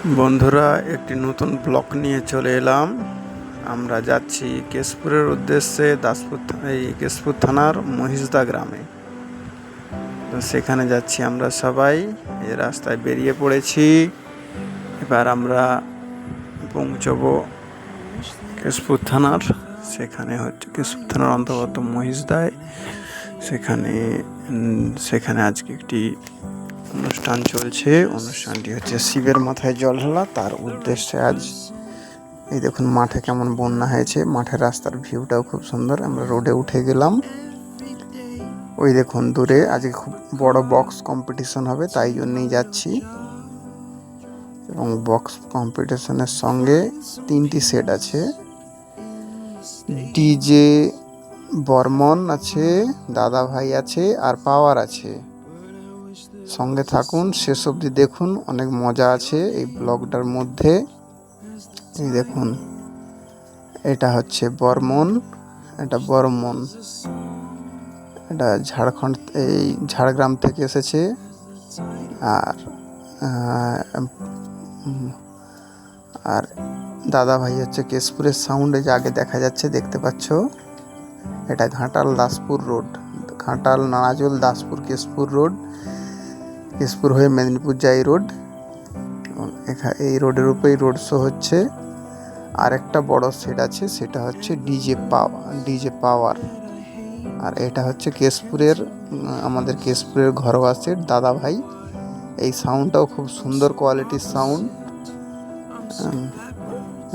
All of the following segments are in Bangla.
বন্ধুরা, একটি নতুন ব্লগ নিয়ে চলে এলাম। আমরা যাচ্ছি কেশপুরের উদ্দেশ্যে, কেশপুর থানার মহিষদা গ্রামে। তো সেখানে যাচ্ছি আমরা সবাই। এই রাস্তায় বেরিয়ে পড়েছি। এবার আমরা পৌঁছবো কেশপুর থানার। সেখানে হচ্ছে কেশপুর থানার অন্তর্গত মহিষদায়। সেখানে আজকে একটি অনুষ্ঠান চলছে। অনুষ্ঠানটি হচ্ছে শিবের মাথায় জল ঢালা। তার উদ্দেশ্যে আজ এই দেখুন মাঠে কেমন বন্যা হয়েছে। মাঠের রাস্তার ভিউটাও খুব সুন্দর। আমরা রোডে উঠে গেলাম। ওই দেখুন দূরে আজকে খুব বড় বক্স কম্পিটিশন হবে, তাই জন্যই যাচ্ছি। এবং বক্স কম্পিটিশনের সঙ্গে 3টি সেট আছে। ডিজে বর্মন আছে, দাদা ভাই আছে, আর পাওয়ার আছে। সঙ্গে থাকুন, শেষ অবধি দেখুন, অনেক মজা আছে এই ব্লগটার মধ্যে। এই দেখুন, এটা হচ্ছে বর্মন, এটা বর্মন, এটা ঝাড়খণ্ড, এই ঝাড়গ্রাম থেকে এসেছে। আর আর দাদা ভাই হচ্ছে কেশপুরের সাউন্ডে, যে আগে দেখা যাচ্ছে, দেখতে পাচ্ছ, এটা ঘাটাল দাসপুর রোড, ঘাটাল নারাজল দাসপুর কেশপুর রোড, কেশপুর হয়ে মেদিনীপুর যাই রোড। এবং এই রোডের উপরেই রোড শো হচ্ছে। আর একটা বড় সেট আছে, সেটা হচ্ছে ডিজে পাওয়ার। আর এটা হচ্ছে কেশপুরের, আমাদের কেশপুরের ঘরোয়া সেট, দাদা ভাই। এই সাউন্ডটাও খুব সুন্দর কোয়ালিটির সাউন্ড।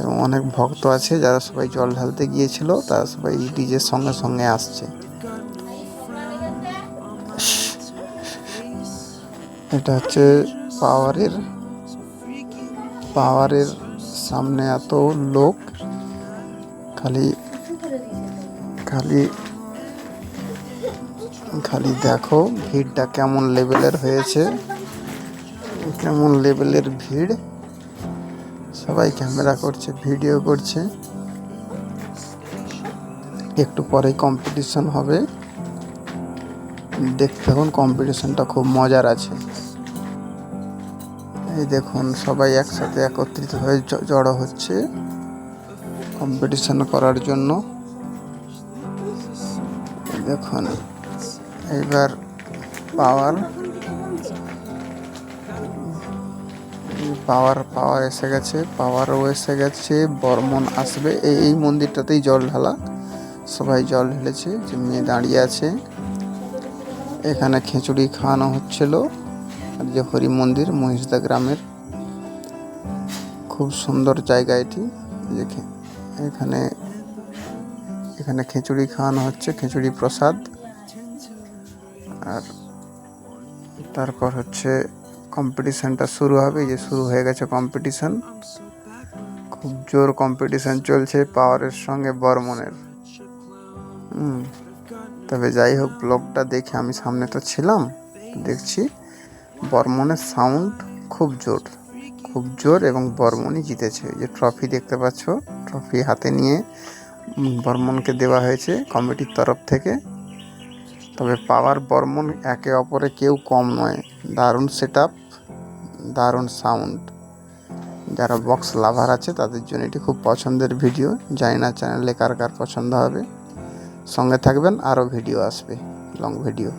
এবং অনেক ভক্ত আছে যারা সবাই জল ঢালতে গিয়েছিল, তারা সবাই ডিজের সঙ্গে সঙ্গে আসছে। এটা হচ্ছে পাওয়ারের সামনে এত লোক, খালি খালি খালি দেখো ভিড়টা কেমন লেভেলের হয়েছে, কেমন লেভেলের ভিড়। সবাই ক্যামেরা করছে, ভিডিও করছে। একটু পরেই কম্পিটিশন হবে, দেখতে থাকুন। কম্পিটিশনটা খুব মজার আছে। এই দেখুন, সবাই একসাথে একত্রিত হয়ে জড়ো হচ্ছে কম্পিটিশন করার জন্য। দেখুন, এইবার পাওয়ার এসে গেছে, পাওয়ারও এসে গেছে, বর্মন আসবে। এই মন্দিরটাতেই জল ঢালা, সবাই জল ঢেলেছে। যে মেয়ে দাঁড়িয়ে আছে, এখানে খিচুড়ি খাওয়ানো হচ্ছিল। আর যে হরি মন্দির মহিষদা গ্রামের, খুব সুন্দর জায়গা এটি। এখানে খিচুড়ি খাওয়ানো হচ্ছে, খিচুড়ি প্রসাদ। আর তারপর হচ্ছে কম্পিটিশনটা শুরু হবে। যে শুরু হয়ে গেছে কম্পিটিশন, খুব জোর কম্পিটিশন চলছে পাওয়ারের সঙ্গে বর্মনের। তবে যাই হোক, ব্লগটা দেখে, আমি সামনে তো ছিলাম, দেখছি বর্মনের সাউন্ড খুব জোর এবং বর্মনই জিতেছে। যে ট্রফি দেখতে পাচ্ছ, ট্রফি হাতে নিয়ে বর্মনকে দেওয়া হয়েছে কমিটির তরফ থেকে। তবে পাওয়ার বর্মন একে অপরে কেউ কম নয়। দারুণ সেট আপ, দারুণ সাউন্ড। যারা বক্স লাভার আছে তাদের জন্য এটি খুব পছন্দের ভিডিও। জানি না চ্যানেলে কার কার পছন্দ হবে। সঙ্গে থাকবেন, আরও ভিডিও আসবে, লং ভিডিও।